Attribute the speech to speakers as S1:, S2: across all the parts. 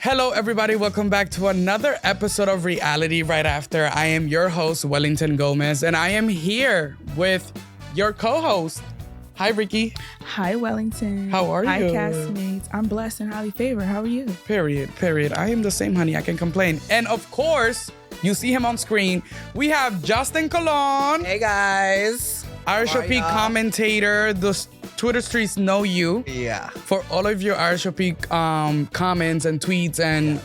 S1: Hello, everybody. Welcome back to another episode of Reality Right After. I am your host, Wellington Gomez, and I am here with your co-host. Hi, Ricky.
S2: Hi, Wellington.
S1: How are you?
S2: Hi, castmates. I'm blessed and highly favored. How are you?
S1: Period. I am the same, honey. I can complain. And of course, you see him on screen. We have Justin Colon.
S3: Hey, guys.
S1: RHOP commentator. The Twitter streets know you.
S3: Yeah.
S1: For all of your RHOP comments and tweets and...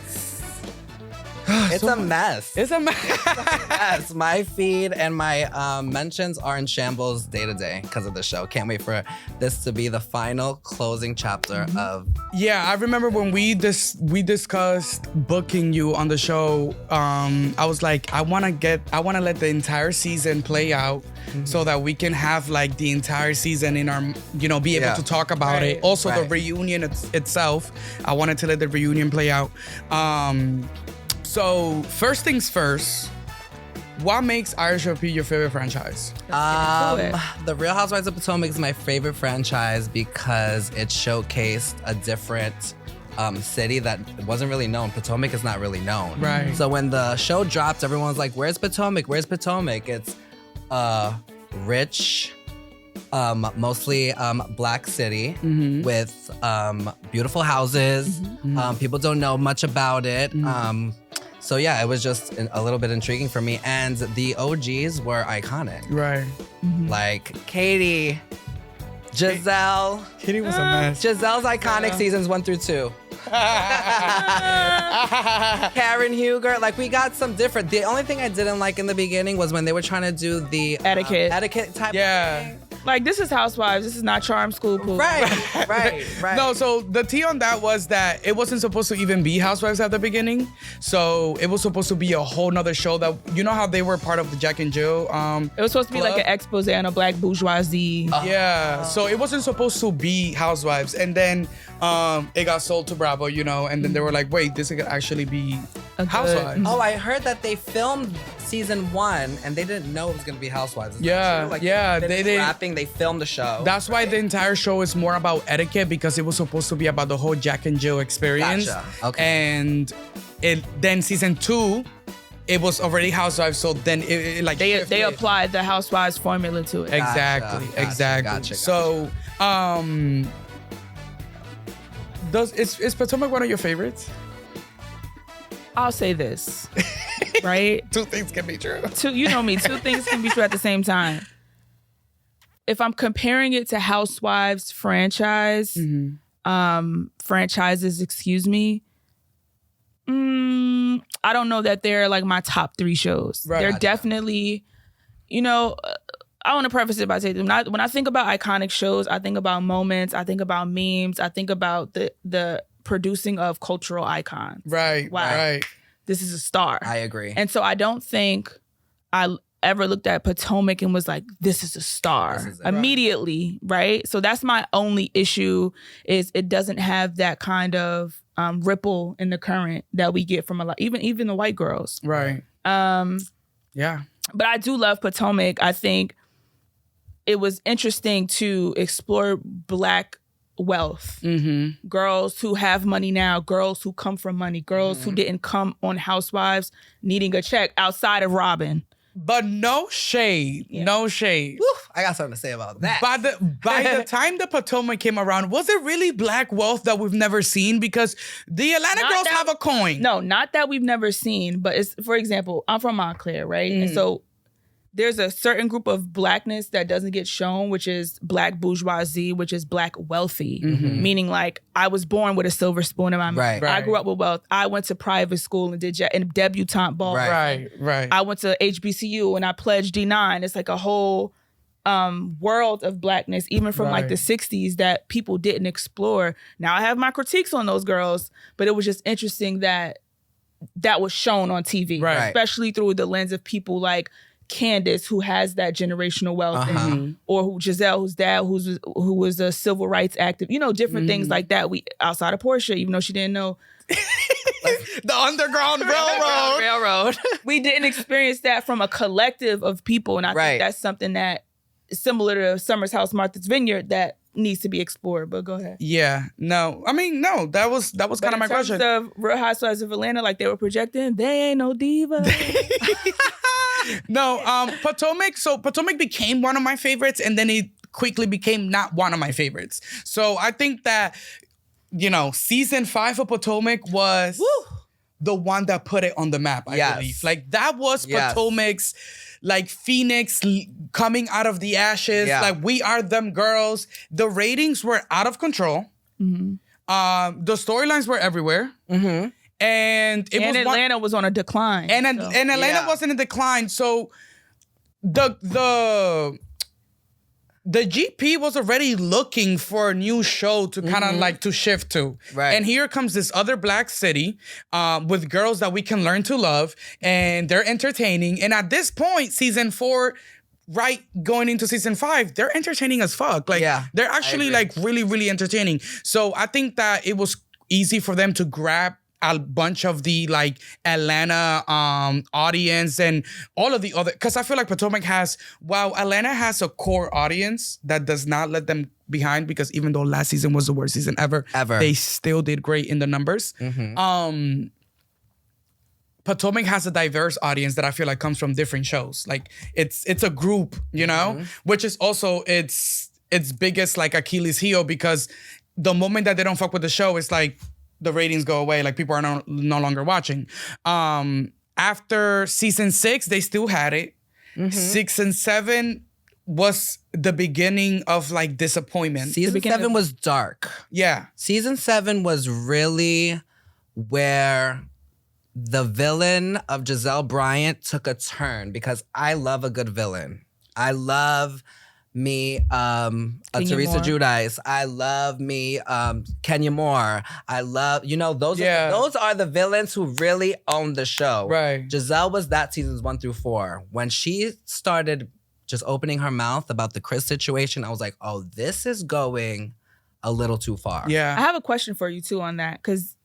S3: It's a mess.
S1: It's a mess.
S3: Yes, my feed and my mentions are in shambles day to day because of the show. Can't wait for this to be the final closing chapter of...
S1: Yeah, I remember when we discussed booking you on the show. I was like, I want to let the entire season play out so that we can have like the entire season in our, be able to talk about it. Also, the reunion itself. I wanted to let the reunion play out. So first things first, what makes RHOP your favorite franchise?
S3: The Real Housewives of Potomac is my favorite franchise because it showcased a different city that wasn't really known. Potomac is not really known.
S1: Right.
S3: So when the show dropped, everyone's like, where's Potomac? Where's Potomac? It's rich, mostly black city with beautiful houses. People don't know much about it. So yeah, it was just a little bit intriguing for me. And the OGs were iconic.
S1: Right.
S3: Like Katie, Giselle.
S1: Katie was a mess.
S3: Giselle's iconic seasons 1 through 2. Karen Huger, like we got some different. The only thing I didn't like in the beginning was when they were trying to do the etiquette type of thing.
S2: Like, this is Housewives. This is not Charm School Pool.
S3: Right.
S1: No, so the tea on that was that it wasn't supposed to even be Housewives at the beginning. So it was supposed to be a whole nother show that, you know how they were part of the Jack and Jill
S2: it was supposed to be like an expose on a black bourgeoisie.
S1: Yeah, so it wasn't supposed to be Housewives. And then it got sold to Bravo, and then they were like, wait, this could actually be Housewives.
S3: Oh, I heard that they filmed season 1 and they didn't know it was gonna be Housewives. Is
S1: Yeah,
S3: that true? Like,
S1: they did.
S3: Rapping, they filmed the show.
S1: That's why the entire show is more about etiquette, because it was supposed to be about the whole Jack and Jill experience.
S3: Gotcha. Okay.
S1: And then season 2, it was already Housewives, so then it like
S2: they applied the Housewives formula to it.
S1: Exactly.
S3: Gotcha.
S1: So is Potomac one of your favorites?
S2: I'll say this, right?
S1: Two things can be true.
S2: You know me, two things can be true at the same time. If I'm comparing it to Housewives franchises, I don't know that they're like my top 3 shows.
S1: Right.
S2: They're definitely, I want to preface it by saying, when I think about iconic shows, I think about moments, I think about memes, I think about the producing of cultural icons.
S1: Right.
S2: Wow.
S1: Right.
S2: This is a star.
S3: I agree.
S2: And so I don't think I ever looked at Potomac and was like, this is a star immediately, right? So that's my only issue, is it doesn't have that kind of ripple in the current that we get from a lot, even the white girls.
S1: Right. Yeah.
S2: But I do love Potomac. I think it was interesting to explore Black wealth. Girls who have money now, girls who come from money, girls who didn't come on Housewives needing a check outside of Robin.
S1: But no shade.
S2: Yeah.
S1: No shade.
S3: Woo, I got something to say about that.
S1: By the time the Potomac came around, was it really black wealth that we've never seen? Because the Atlanta girls have a coin.
S2: No, not that we've never seen, but it's, for example, I'm from Montclair, right? And so there's a certain group of blackness that doesn't get shown, which is black bourgeoisie, which is black wealthy. Meaning, like, I was born with a silver spoon in my mouth.
S3: Right.
S2: I grew up with wealth. I went to private school and did debutante ball.
S1: Right.
S2: I went to HBCU and I pledged D9. It's like a whole world of blackness, even from like the 60s, that people didn't explore. Now I have my critiques on those girls, but it was just interesting that was shown on TV, especially through the lens of people like Candace, who has that generational wealth, or who Giselle, whose dad who was a civil rights activist, different things like that. We outside of Portia, even though she didn't know
S1: the Underground Railroad.
S2: We didn't experience that from a collective of people, and I think that's something that, similar to Summer's House, Martha's Vineyard, that needs to be explored. But go ahead.
S1: Yeah, no, I mean, no, that was kind of my question.
S2: In terms of Real Housewives of Atlanta, like they were projecting, they ain't no diva.
S1: No, Potomac. So Potomac became one of my favorites, and then it quickly became not one of my favorites. So I think that, season 5 of Potomac was the one that put it on the map, I believe. Like, that was Potomac's, like, Phoenix coming out of the ashes.
S3: Yeah.
S1: Like, we are them girls. The ratings were out of control. Mm-hmm. The storylines were everywhere. Mm-hmm. And
S2: Atlanta was on a decline.
S1: And Atlanta was in a decline. So the GP was already looking for a new show to kind of like to shift to.
S3: Right.
S1: And here comes this other black city with girls that we can learn to love, and they're entertaining. And at this point, season 4, right, going into season 5, they're entertaining as fuck. Like, they're actually like really, really entertaining. So I think that it was easy for them to grab a bunch of the like Atlanta audience and all of the other, because I feel like Potomac Atlanta has a core audience that does not let them behind, because even though last season was the worst season ever, they still did great in the numbers. Mm-hmm. Potomac has a diverse audience that I feel like comes from different shows. Like it's a group, which is also its biggest like Achilles heel, because the moment that they don't fuck with the show, it's like the ratings go away. Like, people are no longer watching. After season 6, they still had it. Mm-hmm. 6 and 7 was the beginning of like disappointment.
S3: Season 7 was dark.
S1: Yeah.
S3: Season 7 was really where the villain of Giselle Bryant took a turn, because I love a good villain. I love me, Teresa Giudice. I love me, Kenya Moore. I love, those are the villains who really own the show.
S1: Right.
S3: Giselle was that seasons 1 through 4. When she started just opening her mouth about the Chris situation, I was like, oh, this is going a little too far.
S1: Yeah.
S2: I have a question for you too on that, because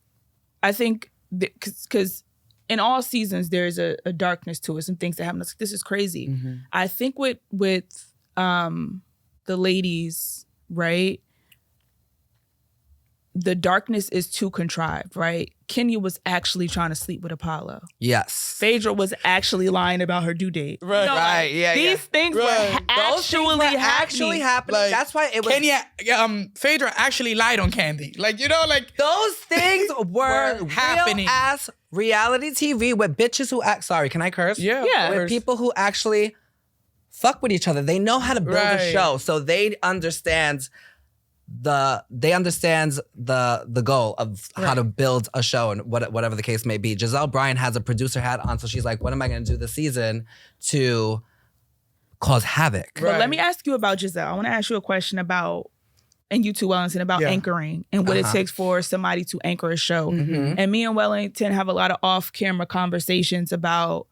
S2: I think because in all seasons there's a darkness to it, some things that happen. This is crazy. Mm-hmm. I think with the ladies, right? The darkness is too contrived, right? Kenya was actually trying to sleep with Apollo.
S3: Yes.
S2: Phaedra was actually lying about her due date.
S1: Right.
S3: Right. Yeah.
S2: These things were actually
S3: happening.
S1: Like,
S3: that's why it was.
S1: Kenya, Phaedra actually lied on Candy. Like,
S3: those things were
S1: happening.
S3: Real ass reality TV with bitches who act. Sorry, can I curse?
S2: Yeah.
S3: With people who actually fuck with each other. They know how to build a show, so they understand the goal of how to build a show and whatever the case may be. Giselle Bryant has a producer hat on, so she's like, what am I going to do this season to cause havoc?
S2: But let me ask you about Giselle. I want to ask you a question about, and you too, Wellington, about anchoring and what it takes for somebody to anchor a show. Mm-hmm. And me and Wellington have a lot of off-camera conversations about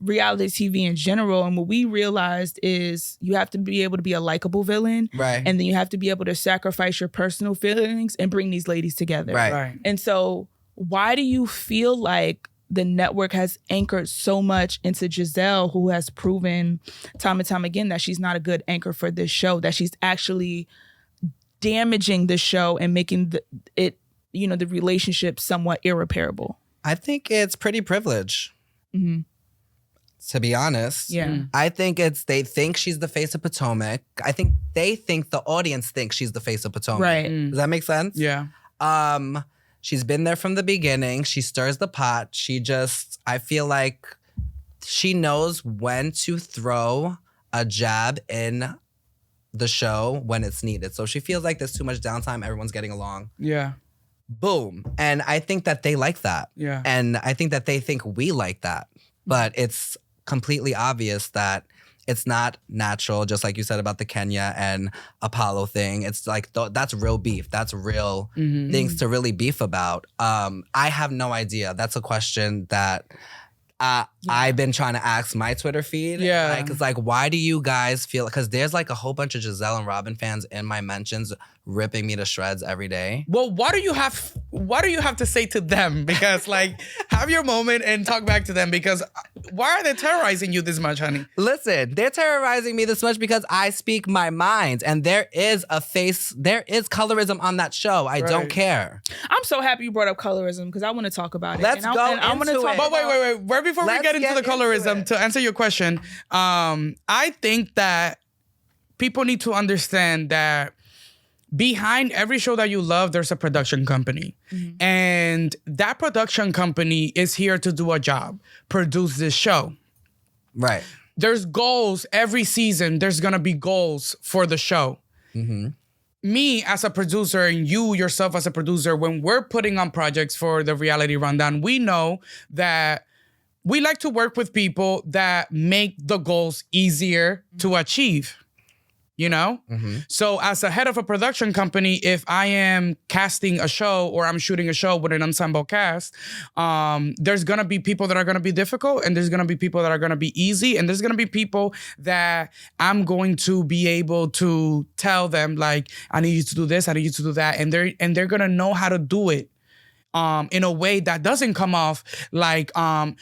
S2: reality TV in general, and what we realized is you have to be able to be a likable villain,
S3: right? And
S2: then you have to be able to sacrifice your personal feelings and bring these ladies together,
S3: right?
S2: And so, why do you feel like the network has anchored so much into Giselle, who has proven time and time again that she's not a good anchor for this show, that she's actually damaging the show and making the relationship somewhat irreparable?
S3: I think it's pretty privilege. Mm-hmm. To be honest.
S2: Yeah.
S3: I think they think she's the face of Potomac. I think they think the audience thinks she's the face of Potomac.
S2: Right.
S3: Does that make sense?
S1: Yeah.
S3: She's been there from the beginning. She stirs the pot. I feel like she knows when to throw a jab in the show when it's needed. So she feels like there's too much downtime. Everyone's getting along.
S1: Yeah.
S3: Boom. And I think that they like that.
S1: Yeah.
S3: And I think that they think we like that. But it's completely obvious that it's not natural, just like you said about the Kenya and Apollo thing. It's like, that's real beef. That's real things to really beef about. I have no idea. That's a question that I've been trying to ask my Twitter feed.
S1: Yeah.
S3: It's like, why do you guys feel, because there's like a whole bunch of Giselle and Robin fans in my mentions ripping me to shreds every day.
S1: Well, what do you have to say to them? Because like, have your moment and talk back to them, because why are they terrorizing you this much, honey?
S3: Listen, they're terrorizing me this much because I speak my mind, and there is colorism on that show. I don't care.
S2: I'm so happy you brought up colorism because I want to talk about it.
S3: Let's go into it.
S1: But wait. Right before we get into the colorism, to answer your question, I think that people need to understand that behind every show that you love, there's a production company. Mm-hmm. And that production company is here to do a job, produce this show.
S3: Right.
S1: There's goals every season. There's going to be goals for the show. Mm-hmm. Me as a producer and you yourself as a producer, when we're putting on projects for the Reality Rundown, we know that we like to work with people that make the goals easier to achieve. You know? Mm-hmm. So as a head of a production company, if I am casting a show or I'm shooting a show with an ensemble cast, there's going to be people that are going to be difficult, and there's going to be people that are going to be easy, and there's going to be people that I'm going to be able to tell them, like, I need you to do this, I need you to do that, and they're going to know how to do it in a way that doesn't come off like Anila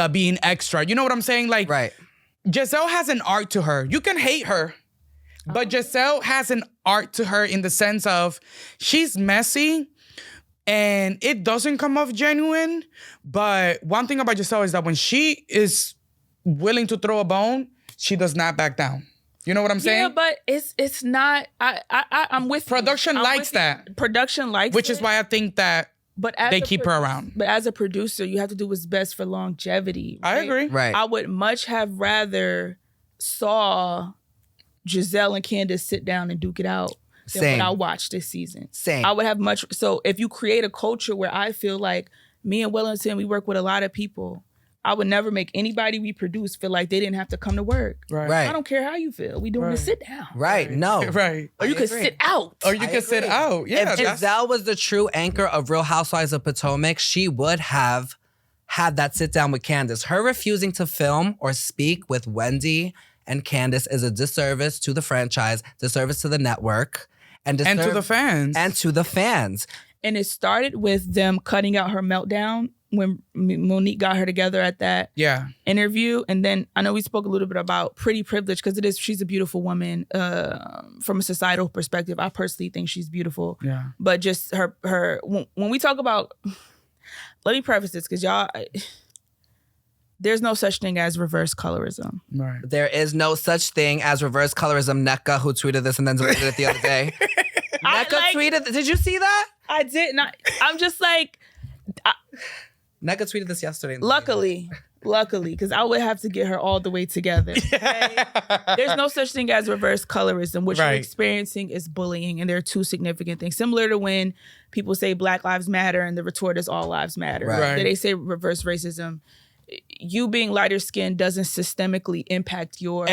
S1: being extra. You know what I'm saying? Like,
S3: right.
S1: Giselle has an art to her. You can hate her, but Giselle has an art to her in the sense of she's messy and it doesn't come off genuine. But one thing about Giselle is that when she is willing to throw a bone, she does not back down. You know what I'm saying?
S2: Yeah, but it's not. I'm with
S1: production likes that.
S2: Production likes
S1: which is why I think that they keep her around.
S2: But as a producer, you have to do what's best for longevity. Right?
S1: I agree.
S3: Right.
S2: I would much have rather saw Giselle and Candace sit down and duke it out than what I watched this season.
S3: Same.
S2: I would have much. So if you create a culture where I feel like me and Wellington, we work with a lot of people, I would never make anybody we produce feel like they didn't have to come to work.
S3: Right.
S2: I don't care how you feel. We doing the sit down.
S3: Right. No.
S1: Right.
S2: Or you could sit out.
S1: Or you could sit out. Yeah.
S3: If Giselle was the true anchor of Real Housewives of Potomac, she would have had that sit down with Candace. Her refusing to film or speak with Wendy and Candace is a disservice to the franchise, disservice to the network, and to the fans. And to the fans.
S2: And it started with them cutting out her meltdown when Monique got her together at that interview. And then I know we spoke a little bit about pretty privilege because she's a beautiful woman from a societal perspective. I personally think she's beautiful. Yeah. But just her when we talk about, let me preface this because y'all, there's no such thing as reverse colorism.
S1: Right.
S3: There is no such thing as reverse colorism. Nneka, who tweeted this and then deleted it the other day. Nneka tweeted, did you see that?
S2: I did not. I'm just like,
S3: Nneka tweeted this yesterday.
S2: Luckily, because I would have to get her all the way together. Okay? There's no such thing as reverse colorism. What you're experiencing is bullying, and there are two significant things. Similar to when people say Black Lives Matter and the retort is all lives matter.
S3: Right.
S2: They say reverse racism. You being lighter skinned doesn't systemically impact your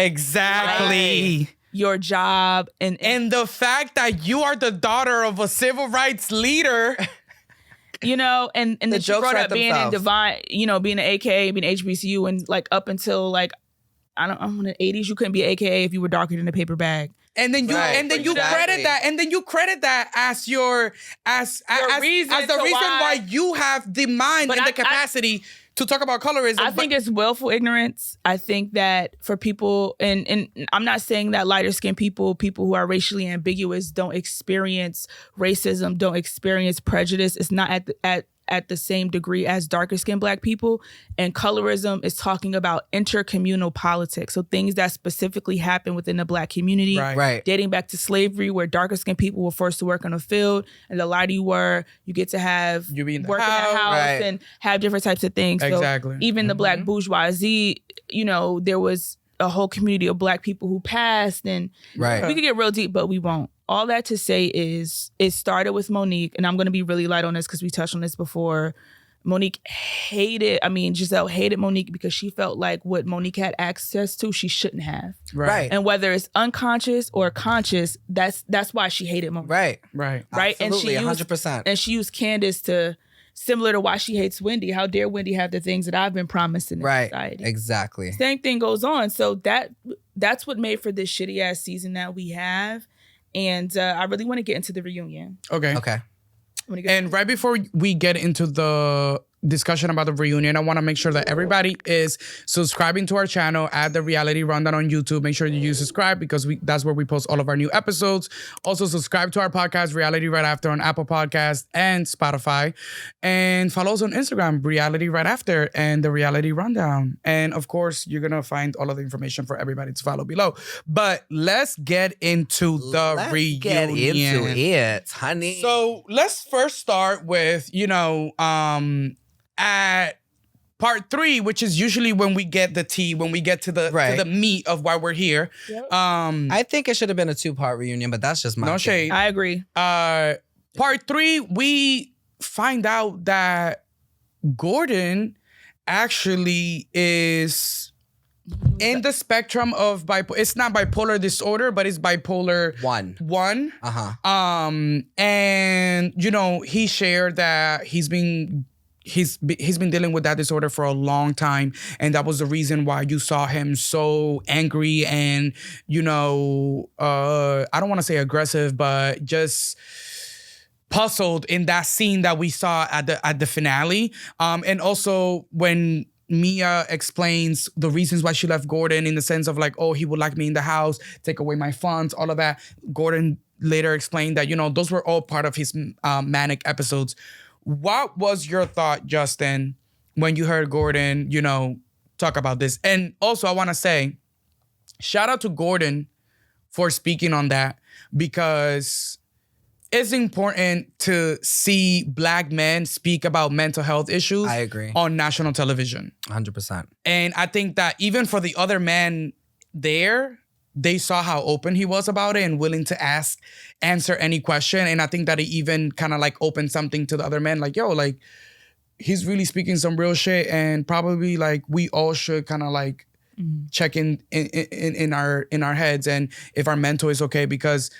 S2: your job and
S1: the fact that you are the daughter of a civil rights leader.
S2: You know, and the jokes brought up being in Divine, you know, being an AKA, being HBCU, and like up until like I'm in the 80s, you couldn't be an AKA if you were darker than a paper bag.
S1: And then you credit that as the reason why you have the mind and the capacity to talk about colorism.
S2: I think it's willful ignorance. I think that for people, and I'm not saying that lighter skinned people who are racially ambiguous don't experience racism, don't experience prejudice. It's not at the same degree as darker skinned Black people. And colorism is talking about intercommunal politics. So things that specifically happen within the Black community, dating back to slavery, where darker skinned people were forced to work on a field, and the lighter you were, you get to have work in the house and have different types of things.
S1: Exactly.
S2: So even the Black bourgeoisie, you know, there was a whole community of Black people who passed, and we could get real deep, but we won't. All that to say is it started with Monique, and I'm going to be really light on this because we touched on this before. Giselle hated Monique because she felt like what Monique had access to, she shouldn't have.
S3: Right.
S2: And whether it's unconscious or conscious, that's why she hated Monique.
S3: Right.
S2: Absolutely,
S3: and 100%.
S2: And she used Candace to, similar to why she hates Wendy. How dare Wendy have the things that I've been promised in society?
S3: Exactly.
S2: Same thing goes on. So that that's what made for this shitty ass season that we have. And I really want to get into the reunion.
S1: Okay. And right before we get into the discussion about the reunion, I want to make sure that everybody is subscribing to our channel at the Reality Rundown on YouTube. Make sure you subscribe because that's where we post all of our new episodes. Also subscribe to our podcast, Reality Right After, on Apple Podcasts and Spotify. And follow us on Instagram, Reality Right After and the Reality Rundown. And of course, you're going to find all of the information for everybody to follow below. But let's get into the reunion.
S3: Get into it, honey.
S1: So let's first start with, at part 3, which is usually when we get the tea, when we get to the meat of why we're here.
S2: Yep.
S3: I think it should have been a 2-part reunion, but that's just my
S1: no shade.
S2: I agree.
S1: Part 3, we find out that Gordon actually is in the spectrum of bipolar. It's not bipolar disorder, but it's bipolar 1. And he shared that he's been dealing with that disorder for a long time, and that was the reason why you saw him so angry and I don't want to say aggressive, but just puzzled in that scene that we saw at the finale. And also when Mia explains the reasons why she left Gordon, in the sense of like, oh, he would like me in the house, take away my funds, all of that. Gordon later explained that, those were all part of his manic episodes. What was your thought, Justin, when you heard Gordon, talk about this? And also, I want to say, shout out to Gordon for speaking on that, because it's important to see Black men speak about mental health issues.
S3: I agree.
S1: On national television.
S3: 100%.
S1: And I think that even for the other men there, they saw how open he was about it and willing to answer any question. And I think that it even kind of like opened something to the other men. Like, yo, like, he's really speaking some real shit. And probably like we all should kind of like check in our heads and if our mental is okay, because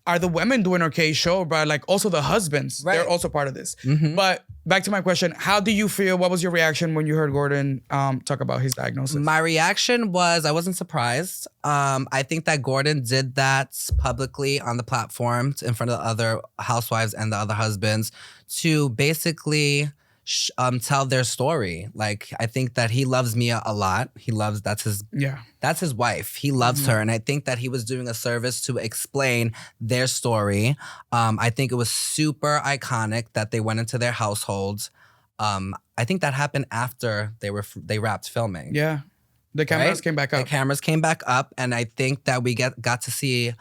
S1: are the women doing okay? Sure, but like also the husbands, they're also part of this. Mm-hmm. But back to my question, how do you feel? What was your reaction when you heard Gordon talk about his diagnosis?
S3: My reaction was, I wasn't surprised. I think that Gordon did that publicly on the platform in front of the other housewives and the other husbands to basically tell their story. Like, I think that he loves Mia a lot. That's his wife. He loves her. And I think that he was doing a service to explain their story. I think it was super iconic that they went into their households. I think that happened after they wrapped filming.
S1: Yeah. The cameras came back up.
S3: The cameras came back up. And I think that we got to see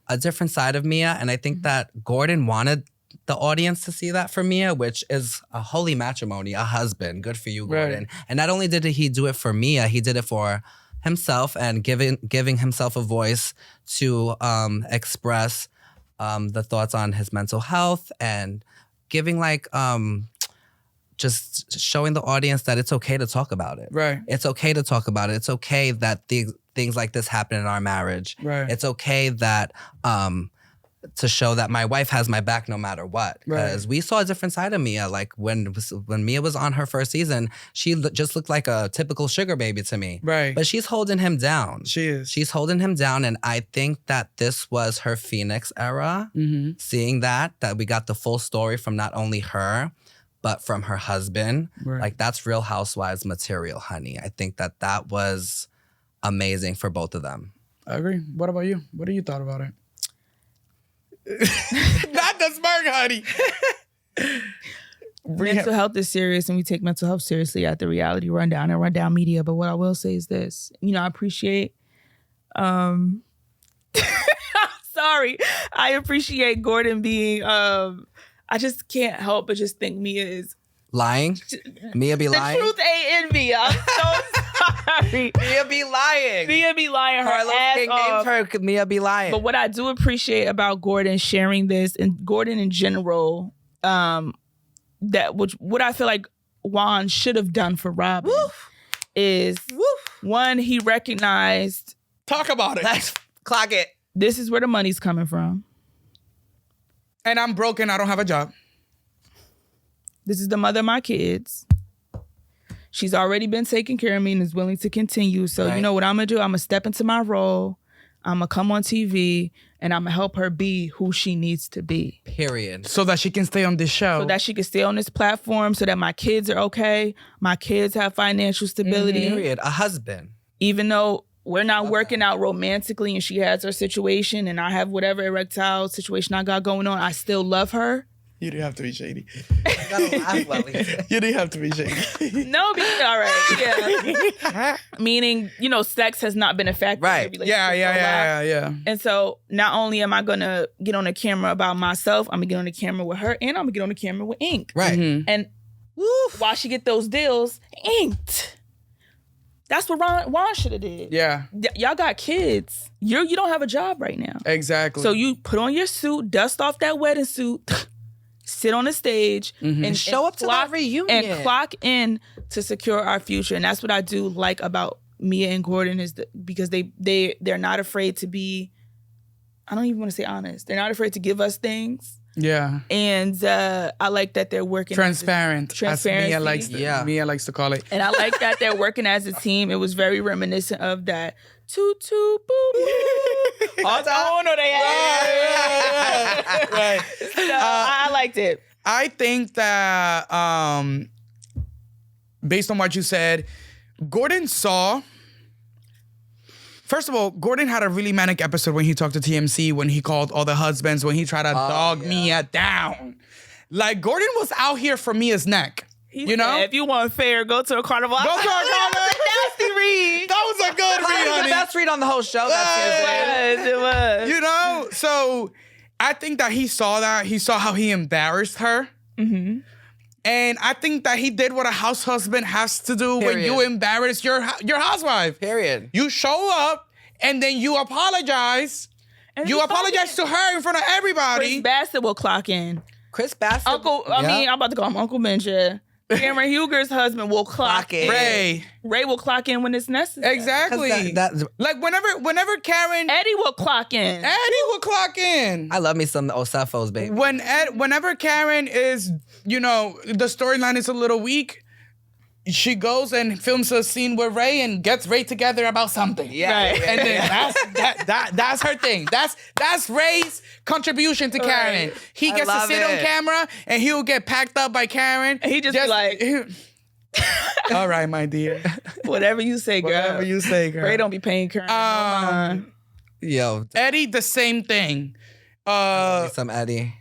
S3: a different side of Mia. And I think that Gordon wanted the audience to see that for Mia, which is a holy matrimony, a husband. Good for you, Gordon. Right. And not only did he do it for Mia, he did it for himself and giving himself a voice to express the thoughts on his mental health and giving like just showing the audience that it's okay to talk about it.
S1: Right.
S3: It's okay to talk about it. It's okay that things like this happen in our marriage.
S1: Right.
S3: It's okay that to show that my wife has my back no matter what. Because we saw a different side of Mia. Like when Mia was on her first season, she just looked like a typical sugar baby to me.
S1: Right.
S3: But she's holding him down.
S1: She is.
S3: She's holding him down. And I think that this was her Phoenix era. Mm-hmm. Seeing that we got the full story from not only her, but from her husband. Right. Like, that's Real Housewives material, honey. I think that was amazing for both of them.
S1: I agree. What about you? What do you thought about it? Not the smirk, honey.
S2: Mental health is serious, and we take mental health seriously at the Reality Rundown and Rundown Media. But what I will say is this: I appreciate. I'm sorry, I appreciate Gordon being. I just can't help but just think Mia is
S3: lying. Mia be lying.
S2: The truth ain't in me. I'm so sorry.
S3: Mia be lying.
S2: Mia be lying. Her ass
S3: King
S2: off.
S3: named her Mia be lying.
S2: But what I do appreciate about Gordon sharing this, and Gordon in general, what I feel like Juan should have done for Robin is one, he recognized.
S1: Talk about it.
S3: Let's clock it.
S2: This is where the money's coming from.
S1: And I'm broken. I don't have a job.
S2: This is the mother of my kids. She's already been taking care of me and is willing to continue. So you know what I'm going to do? I'm going to step into my role. I'm going to come on TV and I'm going to help her be who she needs to be.
S3: Period.
S1: So that she can stay on this show.
S2: So that she can stay on this platform, so that my kids are okay. My kids have financial stability.
S3: Period. A husband.
S2: Even though we're not working out romantically and she has her situation and I have whatever erectile situation I got going on, I still love her.
S1: You didn't have to be shady.
S3: You gotta laugh, Lily.
S1: You didn't have to be shady.
S2: No, because, all right, yeah. Meaning, sex has not been a factor.
S3: Right.
S2: In the relationship
S1: Yeah.
S2: And so not only am I going to get on the camera about myself, I'm going to get on the camera with her and I'm going to get on the camera with Ink.
S3: Right.
S1: Mm-hmm.
S2: And while she get those deals, inked. That's what Ron should have did.
S1: Yeah.
S2: Y'all got kids. You don't have a job right now.
S1: Exactly.
S2: So you put on your suit, dust off that wedding suit, sit on the stage, and
S3: show up to that reunion.
S2: And clock in to secure our future. And that's what I do like about Mia and Gordon because they're not afraid to be, I don't even want to say honest. They're not afraid to give us things.
S1: Yeah.
S2: And I like that they're working
S1: transparent. As Mia likes Mia likes to call it.
S2: And I like that they're working as a team. It was very reminiscent of that toot toot boo boo. Also, I know they had.
S1: Right.
S2: So I liked it.
S1: I think that based on what you said, Gordon saw. First of all, Gordon had a really manic episode when he talked to TMC, when he called all the husbands, when he tried to dog Mia down. Like, Gordon was out here for Mia's neck.
S2: He said, if you want fair, go to a carnival.
S1: Go to a carnival.
S2: Nasty read.
S1: That was a good read, honey.
S3: The best read on the whole show.
S2: It was.
S1: So I think that he saw that. He saw how he embarrassed her. Mm-hmm. And I think that he did what a house husband has to do when you embarrass your housewife.
S3: Period.
S1: You show up and then you apologize. And you apologize to her in front of everybody.
S2: Chris Bassett will clock in.
S3: Chris Bassett.
S2: I'm about to call him Uncle Benja. Cameron Huger's husband will clock in. Ray will clock in when it's necessary.
S1: Exactly. Like whenever Karen...
S2: Eddie will clock in.
S3: I love me some Osefos, baby.
S1: Whenever Karen is, the storyline is a little weak, she goes and films a scene with Ray and gets Ray together about something.
S3: Yeah.
S1: Right. And then that's her thing. That's Ray's contribution to Karen.
S3: Right.
S1: He gets to sit on camera and he'll get packed up by Karen.
S2: And he just like...
S1: All right, my dear.
S2: Whatever you say, girl.
S1: Whatever you say, girl.
S2: Ray don't be paying Karen.
S3: Yo.
S1: Eddie, the same thing.
S3: Some Eddie.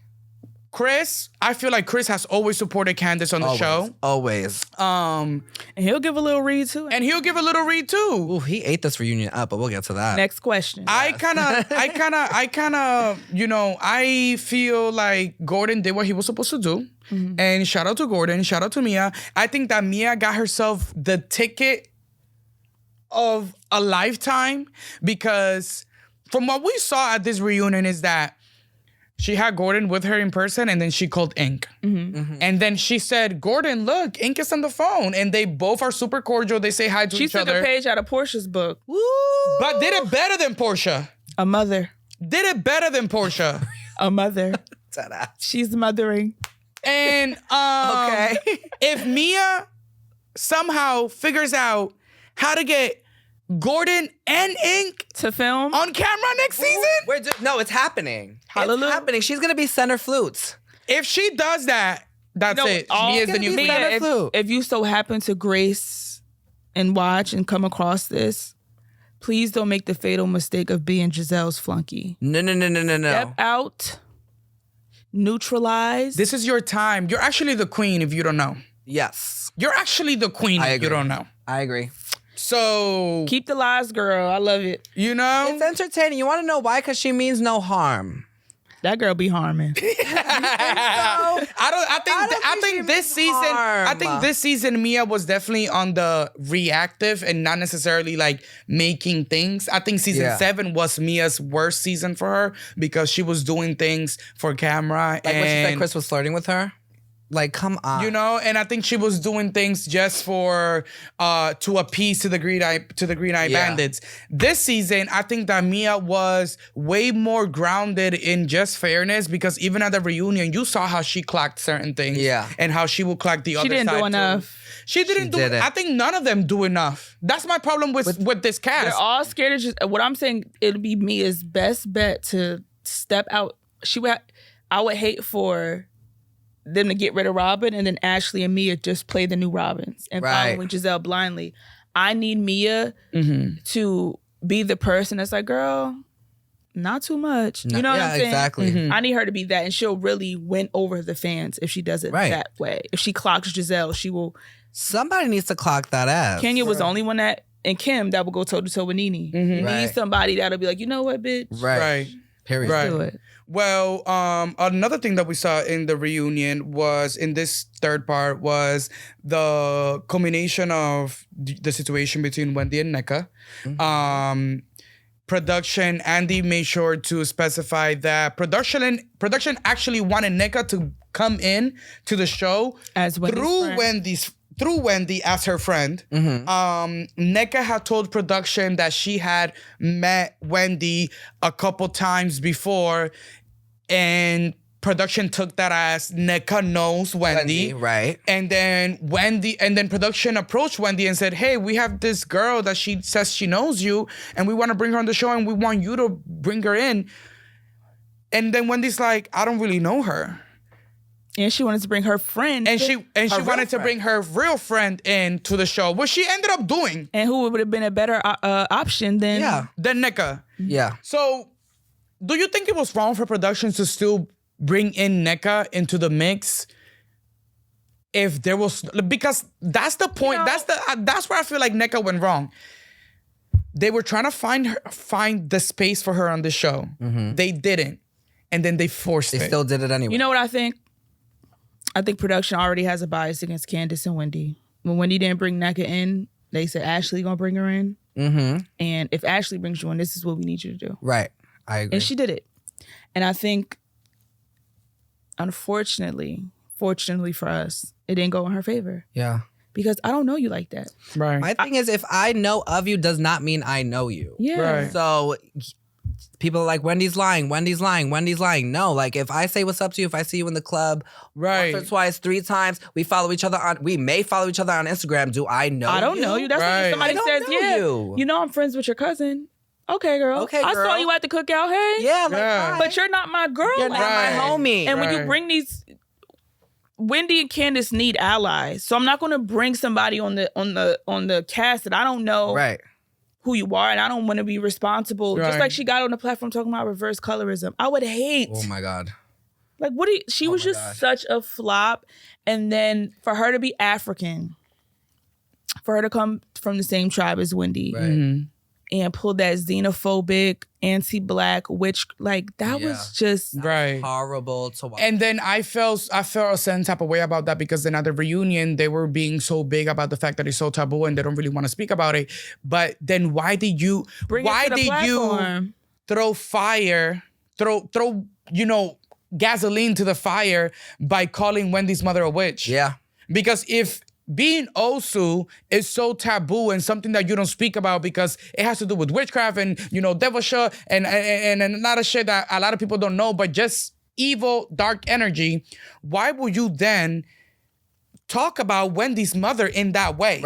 S1: Chris, I feel like Chris has always supported Candace on the show.
S3: Always.
S2: And he'll give a little read too.
S3: Ooh, he ate this reunion up, but we'll get to that.
S2: Next question.
S1: I feel like Gordon did what he was supposed to do. Mm-hmm. And shout out to Gordon, shout out to Mia. I think that Mia got herself the ticket of a lifetime because from what we saw at this reunion is that she had Gordon with her in person and then she called Ink. Mm-hmm. Mm-hmm. And then she said, Gordon, look, Ink is on the phone. And they both are super cordial. They say hi to each other.
S2: She took a page out of Portia's book.
S1: Woo! But did it better than Portia.
S2: A mother.
S1: Did it better than Portia.
S2: A mother. She's mothering.
S1: And
S3: okay.
S1: If Mia somehow figures out how to get Gordon and Ink
S2: to film
S1: on camera next season.
S3: No, it's happening.
S2: Hallelujah.
S3: It's happening. She's gonna be center flutes.
S1: If she does that, that's it. She is the new queen.
S2: If you so happen to grace and watch and come across this, please don't make the fatal mistake of being Giselle's flunky.
S3: No.
S2: Step out. Neutralize.
S1: This is your time. You're actually the queen if you don't know.
S3: Yes.
S1: You're actually the queen if you don't know.
S3: I agree.
S1: So
S2: keep the lies, girl. I love it.
S3: It's entertaining. You want to know why? Because she means no harm.
S2: That girl be harming.
S1: I think this season Mia was definitely on the reactive and not necessarily like making things. I think season 7 was Mia's worst season for her because she was doing things for camera.
S3: Like when she said Chris was flirting with her. Like, come on.
S1: You know, and I think she was doing things just for to appease to the Green Eye Bandits. This season, I think that Mia was way more grounded in just fairness, because even at the reunion, you saw how she clocked certain things.
S3: Yeah.
S1: And how she would clock the other side.
S2: She didn't do enough.
S1: She didn't. I think none of them do enough. That's my problem with this cast.
S2: They're all scared of just what I'm saying. It'll be Mia's best bet to step out. I would hate for them to get rid of Robin and then Ashley and Mia just play the new Robins and following Giselle blindly. I need Mia to be the person that's like, girl, not too much. You know what I'm saying?
S3: Exactly.
S2: I need her to be that, and she'll really win over the fans if she does it that way. If she clocks Giselle, she will.
S3: Somebody needs to clock that ass.
S2: Kenya was the only one and Kim that will go toe to toe with Nene. You need somebody that'll be like, you know what, bitch?
S3: Right. Period.
S2: Let's do it.
S1: Well, another thing that we saw in the reunion was, in this third part, was the culmination of the situation between Wendy and NECA. Production, Andy made sure to specify that production actually wanted NECA to come in to the show
S2: as
S1: through Wendy as her friend. NECA had told production that she had met Wendy a couple times before, and production took that as NECA knows Wendy.
S3: Right.
S1: And then production approached Wendy and said, hey, we have this girl that she says she knows you, and we want to bring her on the show, and we want you to bring her in. And then Wendy's like, I don't really know her.
S2: And she wanted to bring her friend.
S1: And she wanted to bring her real friend in to the show, which she ended up doing.
S2: And who would have been a better option than
S1: NECA.
S3: Yeah.
S1: So, do you think it was wrong for production to still bring in NECA into the mix? If there was, because that's the point. That's where I feel like NECA went wrong. They were trying to find the space for her on the show. They didn't, and then they forced it.
S3: They still did it anyway.
S2: You know what I think? I think production already has a bias against Candace and Wendy. When Wendy didn't bring NECA in, they said Ashley gonna bring her in. And if Ashley brings you in, this is what we need you to do.
S3: Right. I agree.
S2: And she did it. And I think, fortunately for us, it didn't go in her favor.
S3: Yeah.
S2: Because I don't know you like that.
S1: Right.
S3: My thing is, if I know of you does not mean I know you.
S2: Yeah.
S1: Right.
S3: So people are like, Wendy's lying. No, like if I say what's up to you, if I see you in the club once or twice, 3 times, we may follow each other on Instagram. Do I know you?
S2: I don't know you. That's when somebody says, you know I'm friends with your cousin. Okay, girl. I saw you at the cookout. Hey.
S3: Yeah, like,
S2: but you're not my girl.
S3: You're not my homie.
S2: And when you bring these, Wendy and Candace need allies. So I'm not going to bring somebody on the cast that I don't know who you are, and I don't want to be responsible. Just like she got on the platform talking about reverse colorism. I would hate.
S3: Oh my God.
S2: Like, she was just such a flop. And then for her to be African, for her to come from the same tribe as Wendy, and pull that xenophobic, anti-black witch, like that was just
S3: horrible to watch.
S1: And then I felt a certain type of way about that, because then at the reunion they were being so big about the fact that it's so taboo and they don't really want to speak about it. But then why did you throw gasoline to the fire by calling Wendy's mother a witch?
S3: Yeah.
S1: Because if being Osu is so taboo and something that you don't speak about because it has to do with witchcraft and, devil and a lot of shit that a lot of people don't know, but just evil, dark energy, why would you then talk about Wendy's mother in that way?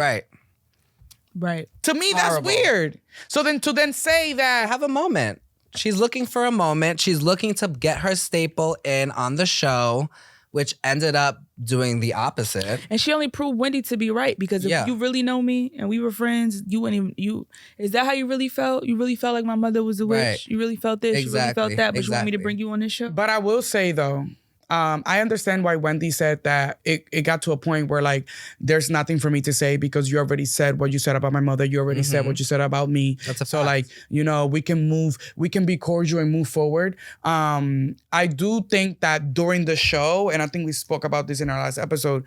S2: Right.
S1: To me, that's weird. So then to say that...
S3: Have a moment. She's looking for a moment. She's looking to get her staple in on the show, which ended up doing the opposite.
S2: And she only proved Wendy to be right, because if you really know me and we were friends, you wouldn't even, is that how you really felt? You really felt like my mother was a witch? You really felt this? You really felt that? But you want me to bring you on this show?
S1: But I will say though, I understand why Wendy said that it got to a point where like, there's nothing for me to say because you already said what you said about my mother. You already said what you said about me. So like, we can be cordial and move forward. I do think that during the show, and I think we spoke about this in our last episode,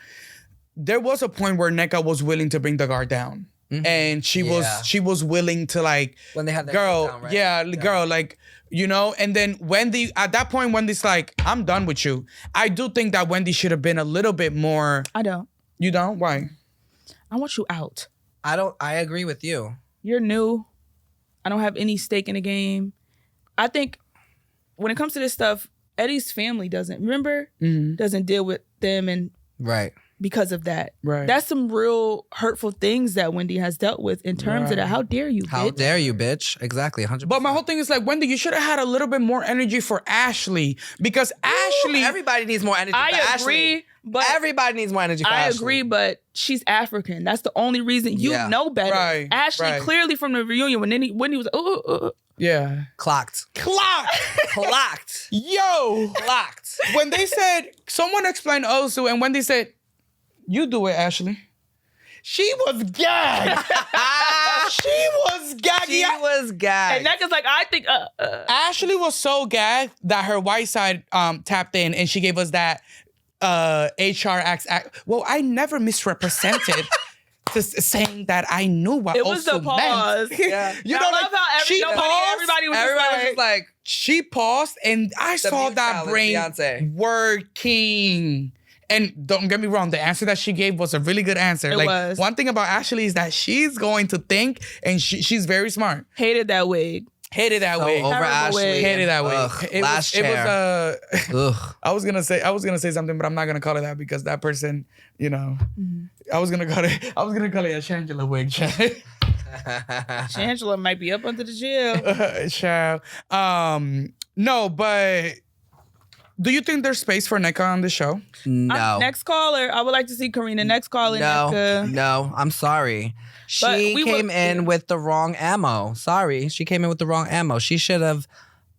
S1: there was a point where NECA was willing to bring the guard down. and she was willing to like
S3: when they had that
S1: girl,
S3: sit down, right?
S1: girl, like you know. And then Wendy, at that point, Wendy's like, I'm done with you. I do think that Wendy should have been a little bit more.
S2: I don't.
S1: You don't? Why?
S2: I want you out.
S3: I agree with you.
S2: You're new. I don't have any stake in the game. I think when it comes to this stuff, Eddie's family doesn't deal with them, and
S3: right
S2: because of that.
S1: Right.
S2: That's some real hurtful things that Wendy has dealt with in terms of that. How dare you, bitch?
S3: How dare you, bitch? Exactly, 100%.
S1: But my whole thing is like, Wendy, you should have had a little bit more energy for Ashley, because Ashley.
S3: Everybody needs more energy for Ashley.
S2: I agree, but
S3: everybody needs more energy for Ashley.
S2: I agree, but she's African. That's the only reason you know better.
S1: Right,
S2: Ashley clearly from the reunion when he was
S1: yeah.
S3: Clocked.
S1: Yo.
S3: Clocked.
S1: When they said, someone explained also, and when they said, you do it, Ashley. She was gagged. She was gagged.
S2: And Neka's like, I think
S1: Ashley was so gagged that her white side tapped in, and she gave us that HR act. Well, I never misrepresented just saying that I knew what
S2: it was the pause.
S3: Yeah.
S1: You
S2: I
S1: know,
S2: love how everybody was
S3: just like,
S1: she paused, and I saw that brain
S3: Beyonce.
S1: working. And don't get me wrong, the answer that she gave was a really good answer.
S2: It was.
S1: One thing about Ashley is that she's going to think, and she's very smart.
S2: Hated that wig.
S1: Hated that wig.
S3: Over Ashley.
S1: Hated that wig.
S3: Ugh.
S1: I was gonna say something, but I'm not gonna call it that because that person, you know, I was gonna call it a Shangela wig.
S2: Shangela might be up under the jail.
S1: Child. No, but do you think there's space for Nneka on the show?
S3: No.
S2: Next caller. I would like to see Karina. Next caller. Nneka.
S3: No. I'm sorry. She came in with the wrong ammo. Sorry. She came in with the wrong ammo. She should have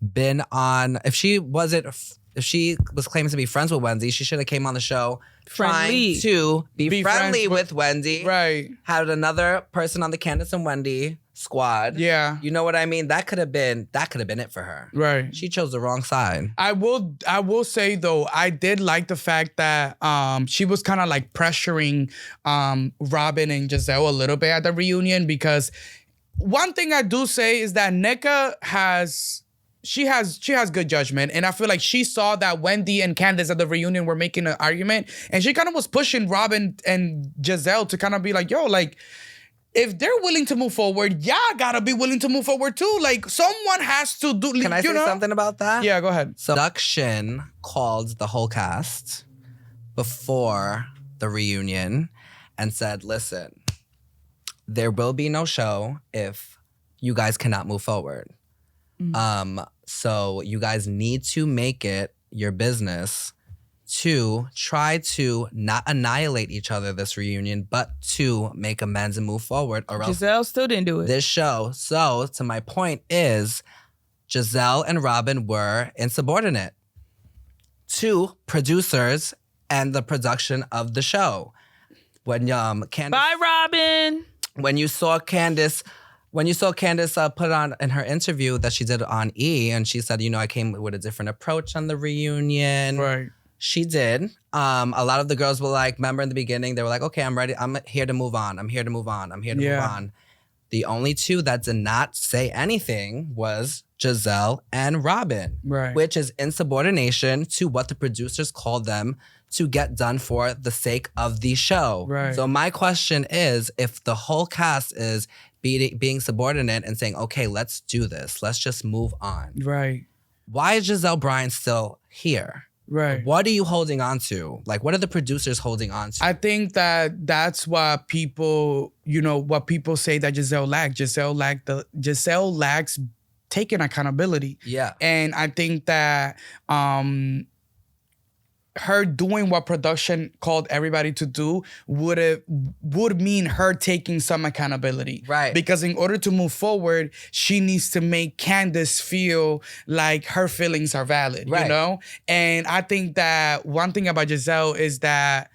S3: been on, if she was claiming to be friends with Wendy, she should have came on the show trying to be friendly with Wendy.
S1: Right.
S3: Had another person on the Candace and Wendy squad.
S1: Yeah.
S3: You know what I mean? That could have been it for her.
S1: Right.
S3: She chose the wrong side.
S1: I will say though, I did like the fact that she was kind of like pressuring Robin and Giselle a little bit at the reunion, because one thing I do say is that Nneka has good judgment, and I feel like she saw that Wendy and Candace at the reunion were making an argument, and she kind of was pushing Robin and Giselle to kind of be like, yo, like, if they're willing to move forward, y'all gotta be willing to move forward too. Like, someone has to do.
S3: Can I say something about that?
S1: Yeah, go ahead.
S3: So production called the whole cast before the reunion and said, listen, there will be no show if you guys cannot move forward. So you guys need to make it your business to try to not annihilate each other this reunion, but to make amends and move forward, or else
S2: Giselle still didn't do it.
S3: This show. So to my point is, Giselle and Robin were insubordinate to producers and the production of the show. When Candace,
S2: bye, Robin.
S3: When you saw Candace put on in her interview that she did on E, and she said, I came with a different approach on the reunion.
S1: Right.
S3: She did. A lot of the girls were like, remember in the beginning, they were like, okay, I'm ready. I'm here to move on. I'm here to move on. I'm here to move on. The only two that did not say anything was Giselle and Robin,
S1: right,
S3: which is insubordination to what the producers called them to get done for the sake of the show.
S1: Right.
S3: So my question is, if the whole cast is being subordinate and saying, okay, let's do this. Let's just move on.
S1: Right.
S3: Why is Giselle Bryan still here?
S1: Right.
S3: What are you holding on to? Like, what are the producers holding on to?
S1: I think that's what people, what people say that Giselle lacked. Giselle lacks taking accountability.
S3: Yeah.
S1: And I think that her doing what production called everybody to do would mean her taking some accountability.
S3: Right.
S1: Because in order to move forward, she needs to make Candace feel like her feelings are valid,
S3: right.
S1: And I think that one thing about Giselle is that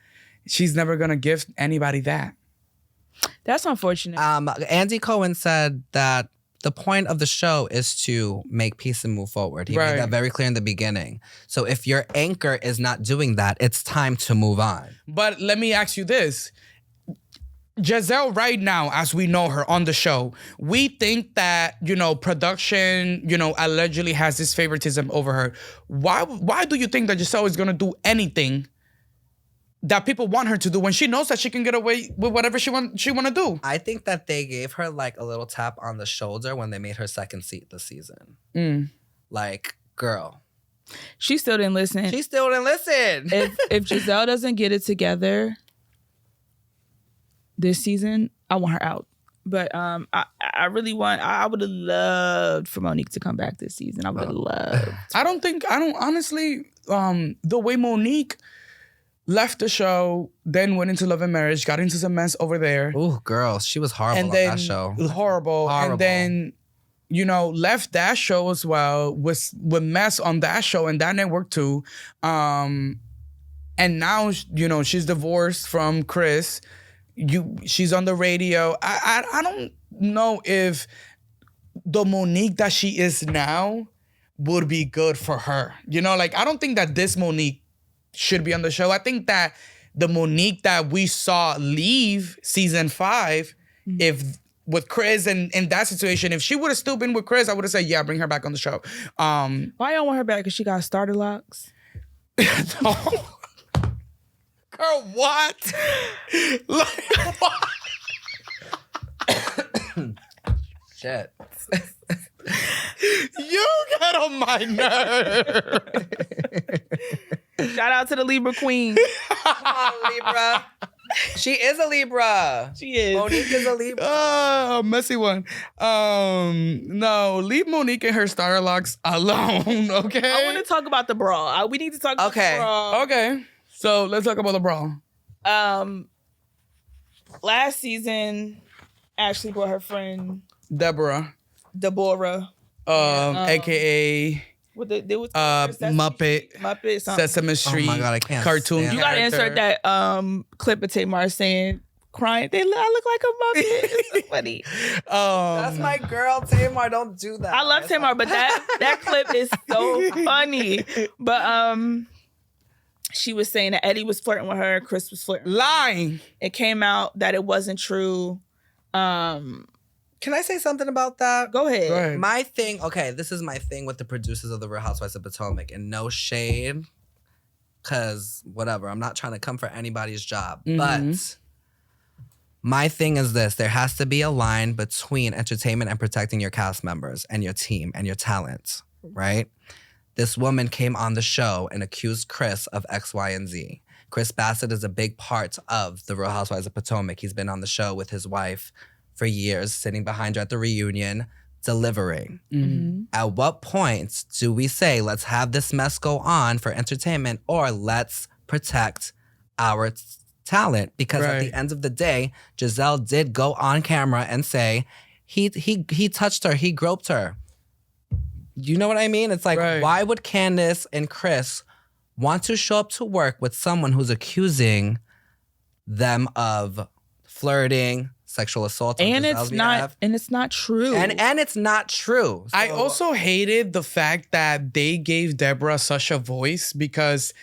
S1: she's never going to give anybody that.
S2: That's unfortunate.
S3: Andy Cohen said that the point of the show is to make peace and move forward. He made that very clear in the beginning. So if your anchor is not doing that, it's time to move on.
S1: But let me ask you this. Giselle right now, as we know her on the show, we think that, production, allegedly has this favoritism over her. Why do you think that Giselle is going to do anything that people want her to do when she knows that she can get away with whatever she want to do?
S3: I think that they gave her like a little tap on the shoulder when they made her second seat this season. Like, girl.
S2: She still didn't listen. If Giselle doesn't get it together this season, I want her out. But I really I would have loved for Monique to come back this season. I would have loved.
S1: I don't honestly, the way Monique left the show, then went into Love and Marriage, got into some mess over there.
S3: Ooh, girl, she was horrible on that show.
S1: Horrible. And then, left that show as well, with mess on that show and that network too. And now, she's divorced from Chris. She's on the radio. I don't know if the Monique that she is now would be good for her. I don't think that this Monique should be on the show. I think that the Monique that we saw leave season 5, if with Chris and in that situation, if she would have still been with Chris, I would have said, yeah, bring her back on the show.
S2: Why y'all want her back? Because she got starter locks?
S1: No. Girl, what? Like, what?
S3: Shit.
S1: You get on my nerve.
S2: Shout out to the Libra queen.
S3: Come on, Libra. She is a Libra.
S2: She is.
S3: Monique is a Libra.
S1: Oh, messy one. No, leave Monique and her starter locks alone, okay?
S2: I want to talk about the brawl. We need to talk about the brawl.
S1: Okay. So let's talk about the brawl.
S2: Last season, Ashley brought her friend
S1: Deborah, aka Muppet, Sesame Street.
S3: Oh my God, I can't
S1: cartoon.
S3: stand
S2: You gotta insert that clip of Tamar saying, crying. I look like a Muppet. It's so funny.
S3: That's my girl, Tamar. Don't do that.
S2: I love Tamar, but that clip is so funny. But she was saying that Eddie was flirting with her, Chris was flirting.
S1: Lying.
S2: It came out that it wasn't true.
S3: Can I say something about that?
S2: Go ahead.
S3: My thing, this is my thing with the producers of the Real Housewives of Potomac, and no shade, because whatever, I'm not trying to come for anybody's job, but my thing is this: there has to be a line between entertainment and protecting your cast members and your team and your talent, right? This woman came on the show and accused Chris of X, Y, and Z. Chris Bassett is a big part of the Real Housewives of Potomac. He's been on the show with his wife for years, sitting behind her at the reunion, delivering. At what point do we say, let's have this mess go on for entertainment, or let's protect our talent? Because at the end of the day, Giselle did go on camera and say, he touched her, he groped her. You know what I mean? It's like, why would Candace and Chris want to show up to work with someone who's accusing them of flirting, sexual assault on Giselle's behalf?
S2: And it's not true.
S3: And it's not true. So,
S1: I also hated the fact that they gave Deborah such a voice, because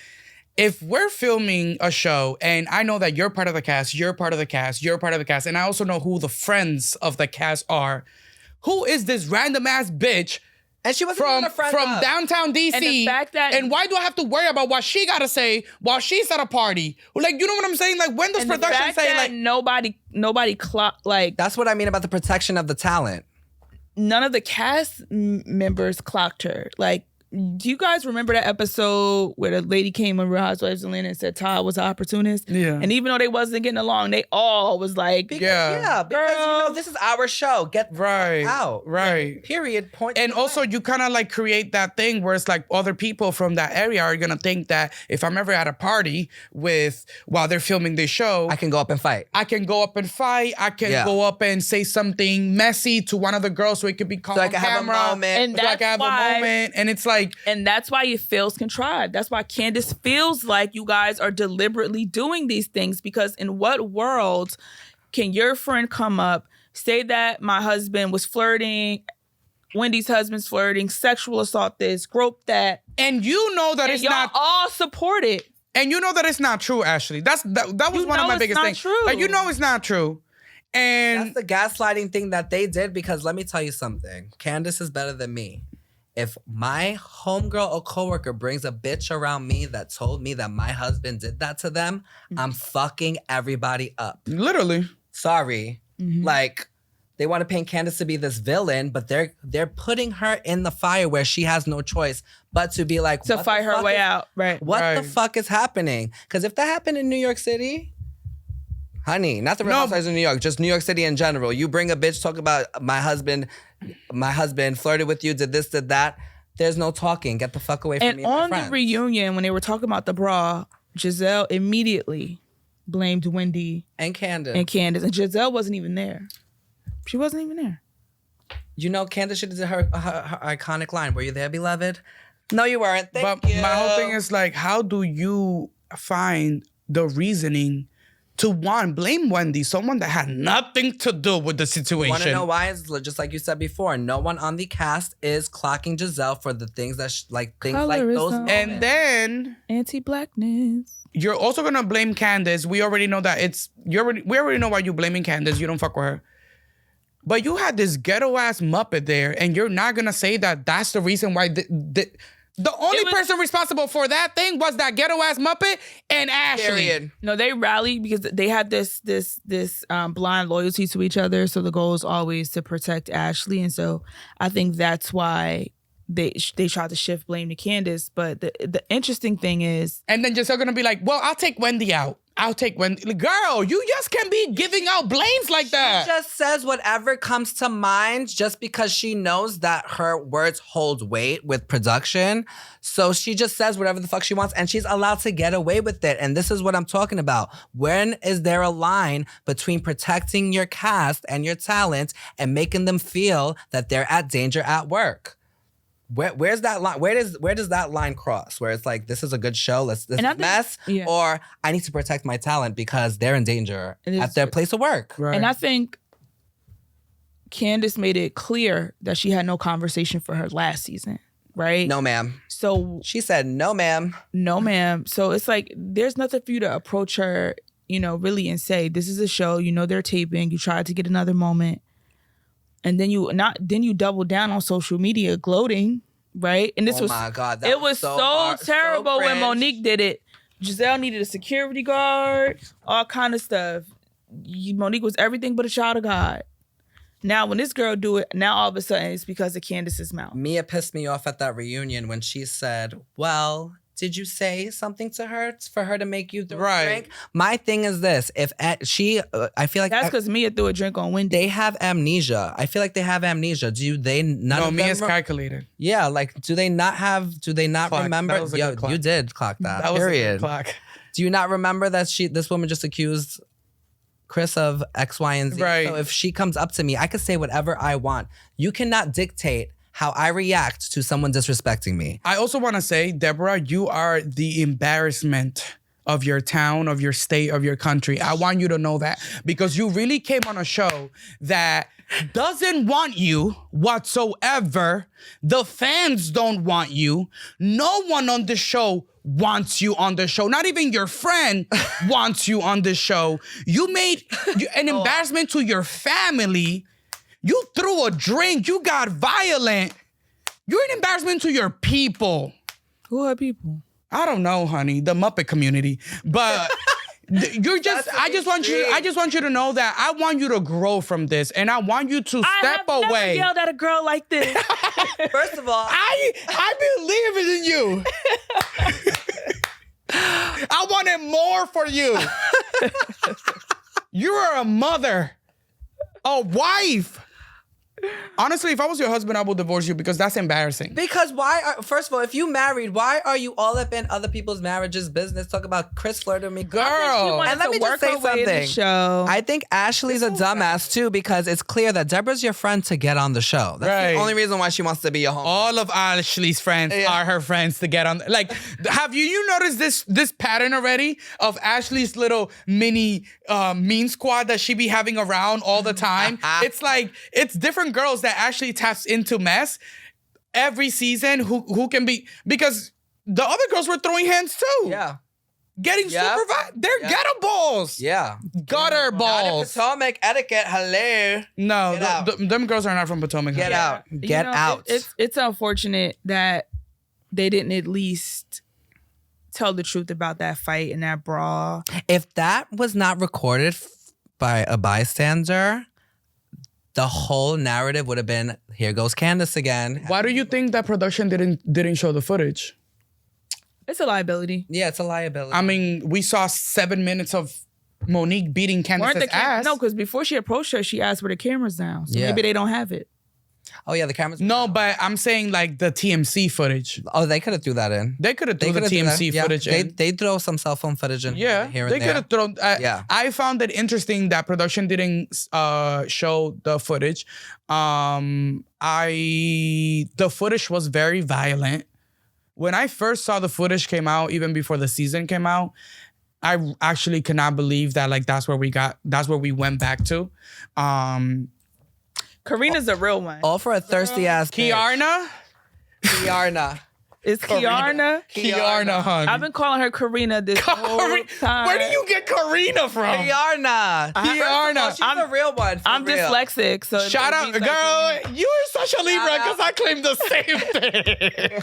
S1: if we're filming a show and I know that you're part of the cast, you're part of the cast, you're part of the cast, and I also know who the friends of the cast are, who is this random ass bitch?
S3: And she wasn't even a friend
S1: from downtown DC.
S2: And the fact that,
S1: and why do I have to worry about what she gotta say while she's at a party? Like, you know what I'm saying? Like, when does production say, like,
S2: nobody clock, like,
S3: that's what I mean about the protection of the talent.
S2: None of the cast members clocked her. Like, do you guys remember that episode where the lady came on Real Housewives of Atlanta and said Todd was an opportunist?
S1: Yeah.
S2: And even though they wasn't getting along, they all was like,
S3: because this is our show. Get out.
S1: Right.
S3: Period. Point.
S1: And also, you kind of like create that thing where it's like other people from that area are gonna think that if I'm ever at a party while they're filming this show,
S3: I can go up and fight.
S1: I can go up and say something messy to one of the girls so it could be caught on camera.
S3: Have a moment.
S2: And
S1: so I can have a moment. And it's like,
S2: and that's why it feels contrived. That's why Candace feels like you guys are deliberately doing these things, because in what world can your friend come up, say that my husband was flirting, Wendy's husband's flirting, sexual assault this, grope that,
S1: and you know that it's not
S2: all support it.
S1: And you know that it's not true, Ashley. That was one of my biggest things.
S2: True.
S1: Like, you know it's not true. And
S3: that's the gaslighting thing that they did, because let me tell you something. Candace is better than me. If my homegirl or coworker brings a bitch around me that told me that my husband did that to them, I'm fucking everybody up.
S1: literally.
S3: Sorry. Like, they want to paint Candace to be this villain, but they're putting her in the fire where she has no choice but to be like,
S2: to fight her way out. Right.
S3: What the fuck is happening? Because if that happened in New York City, honey, not the Real Housewives of New York, just New York City in general. You bring a bitch, talk about my husband flirted with you, did this, did that. There's no talking. Get the fuck away from me.
S2: And on the reunion, when they were talking about the brawl, Giselle immediately blamed Wendy
S3: and Candace.
S2: And Giselle wasn't even there. She wasn't even there.
S3: You know, Candace should have did her iconic line. Were you there, beloved? No, you weren't. Thank you.
S1: My whole thing is like, how do you find the reasoning to one, blame Wendy, someone that had nothing to do with the situation?
S3: Want to know why? It's just like you said before. No one on the cast is clocking Giselle for the things that things like those moments.
S1: And then
S2: anti-blackness.
S1: You're also gonna blame Candace. We already know that we already know why you're blaming Candace. You don't fuck with her. But you had this ghetto ass Muppet there, and you're not gonna say that that's the reason why the only person responsible for that thing was that ghetto ass Muppet and Ashley.
S3: Period.
S2: No, they rallied because they had this blind loyalty to each other. So the goal is always to protect Ashley, and so I think that's why they tried to shift blame to Candace. But the interesting thing is,
S1: and then Giselle gonna be like, "Well, I'll take Wendy out. I'll take Wendy." Girl, you just can't be giving out blames like that.
S3: She just says whatever comes to mind just because she knows that her words hold weight with production. So she just says whatever the fuck she wants, and she's allowed to get away with it. And this is what I'm talking about. When is there a line between protecting your cast and your talent and making them feel that they're at danger at work? Where's that line? Where does that line cross? Where it's like, this is a good show, this is mess, or I need to protect my talent because they're in danger at their place of work.
S2: Right. And I think Candace made it clear that she had no conversation for her last season, right?
S3: No, ma'am.
S2: So
S3: she said, no, ma'am.
S2: No, ma'am. So it's like, there's nothing for you to approach her, really and say, this is a show, they're taping, you tried to get another moment. And then you double down on social media gloating, right? And this was,
S3: my God,
S2: it was so terrible when Monique did it. Giselle needed a security guard, all kind of stuff. Monique was everything but a child of God. Now, when this girl do it, now all of a sudden it's because of Candace's mouth.
S3: Mia pissed me off at that reunion when she said, well, did you say something to her for her to make you throw a drink? My thing is this. If I feel like...
S2: That's because Mia threw a drink on Wendy.
S3: They have amnesia. I feel like they have amnesia. Do they not...
S1: No, Mia's calculated.
S3: Yeah, like, do they not
S1: clock.
S3: remember? Yo, you did clock that.
S1: That was
S3: period.
S1: a good clock.
S3: Do you not remember that this woman just accused Chris of X, Y, and Z?
S1: Right.
S3: So if she comes up to me, I could say whatever I want. You cannot dictate how I react to someone disrespecting me.
S1: I also want to say, Deborah, you are the embarrassment of your town, of your state, of your country. I want you to know that because you really came on a show that doesn't want you whatsoever. The fans don't want you. No one on the show wants you on the show. Not even your friend wants you on the show. You made an embarrassment to your family. You threw a drink. You got violent. You're an embarrassment to your people.
S2: Who are people?
S1: I don't know, honey. The Muppet community. But you're just. I just want you to know that I want you to grow from this, and I want you to step away.
S2: I have never yelled at a girl like this.
S3: First of all,
S1: I believe in you. I wanted more for you. You are a mother, a wife. Honestly, if I was your husband, I would divorce you because that's embarrassing.
S3: Because first of all, if you married, why are you all up in other people's marriages business? Talk about Chris flirted with me.
S1: Girl.
S3: And let me just say something. I think Ashley's a dumbass too because it's clear that Deborah's your friend to get on the show. That's the only reason why she wants to be your home.
S1: All of Ashley's friends are her friends to get on. Like, have you noticed this pattern already of Ashley's little mini mean squad that she be having around all the time? It's like, it's different girls that actually taps into mess every season who can be, because the other girls were throwing hands too.
S3: Yeah.
S1: getting supervised. They're ghetto balls.
S3: Yeah.
S1: Gutter balls.
S3: Potomac etiquette. Hello.
S1: No,
S3: Get out.
S1: them girls are not from Potomac.
S3: Get out. Get out.
S2: It's unfortunate that they didn't at least tell the truth about that fight and that brawl.
S3: If that was not recorded by a bystander, the whole narrative would have been, here goes Candace again.
S1: Why do you think that production didn't show the footage?
S2: It's a liability.
S3: Yeah, it's a liability.
S1: I mean, we saw 7 minutes of Monique beating Candace's ass.
S2: No, because before she approached her, she asked where the camera's down. So maybe they don't have it.
S3: Oh, yeah, the cameras.
S1: No, but I'm saying like the TMC footage.
S3: Oh, they could have threw that in.
S1: They could have thrown the TMC footage in.
S3: They throw some cell phone footage in here and there.
S1: They could have thrown... I found it interesting that production didn't show the footage. The footage was very violent. When I first saw the footage came out, even before the season came out, I actually cannot believe that like that's where we went back to.
S2: Karina's a real one.
S3: All for a thirsty ass
S1: Kiarna?
S3: Kiarna.
S2: It's Kiarna.
S1: Kiarna, honey.
S2: I've been calling her Karina this whole time.
S1: Where do you get Karina from?
S3: Kiarna.
S1: Kiarna.
S3: She's a real one.
S2: I'm dyslexic, so
S1: shout out, girl. Karina. You are such a Libra because I claim the same thing.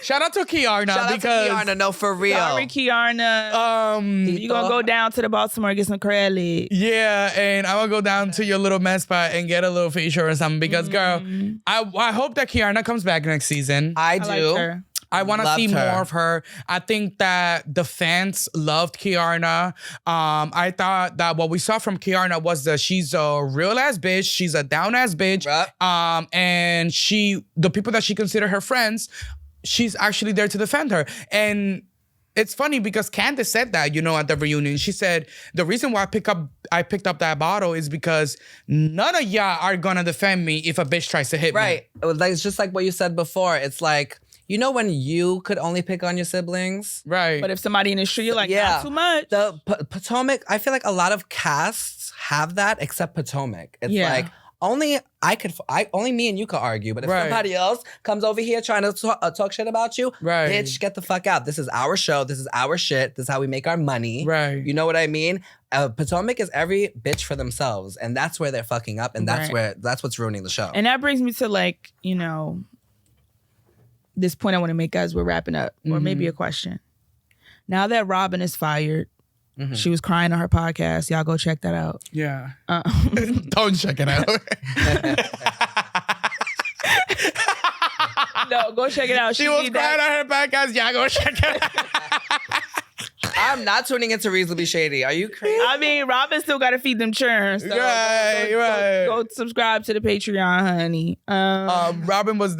S1: Shout out to Kiarna.
S3: Shout out to Kiarna. No, for real.
S2: Sorry, Kiarna. You gonna go down to the Baltimore and get some credit.
S1: Yeah, and I'm gonna go down to your little mess spot and get a little facial or something because, girl, I hope that Kiarna comes back next season.
S3: I do.
S2: Like
S1: I want to see more of her. I think that the fans loved Kiarna. I thought that what we saw from Kiarna was that she's a real ass bitch. She's a down ass bitch.
S3: Right.
S1: And the people that she considered her friends, she's actually there to defend her. And it's funny because Candace said that, at the reunion. She said, the reason why I picked up that bottle is because none of y'all are gonna defend me if a bitch tries to hit me.
S3: Right. It's just like what you said before. It's like, when you could only pick on your siblings?
S1: Right.
S2: But if somebody in the street, you're like, not too much.
S3: The Potomac, I feel like a lot of casts have that except Potomac. It's like, only me and you could argue, but if somebody else comes over here trying to talk shit about you, bitch, get the fuck out. This is our show. This is our shit. This is how we make our money.
S1: Right.
S3: You know what I mean? Potomac is every bitch for themselves, and that's where they're fucking up, and that's what's ruining the show.
S2: And that brings me to this point I want to make as we're wrapping up, or maybe a question. Now that Robin is fired. She was crying on her podcast. Y'all go check that out.
S1: Yeah. Don't check it out.
S2: No, go check it out.
S1: She was crying on her podcast. Y'all go check it out.
S3: I'm not tuning into Reasonably Shady. Are you crazy?
S2: I mean, Robin still got to feed them churns. So go subscribe to the Patreon, honey.
S1: Robin was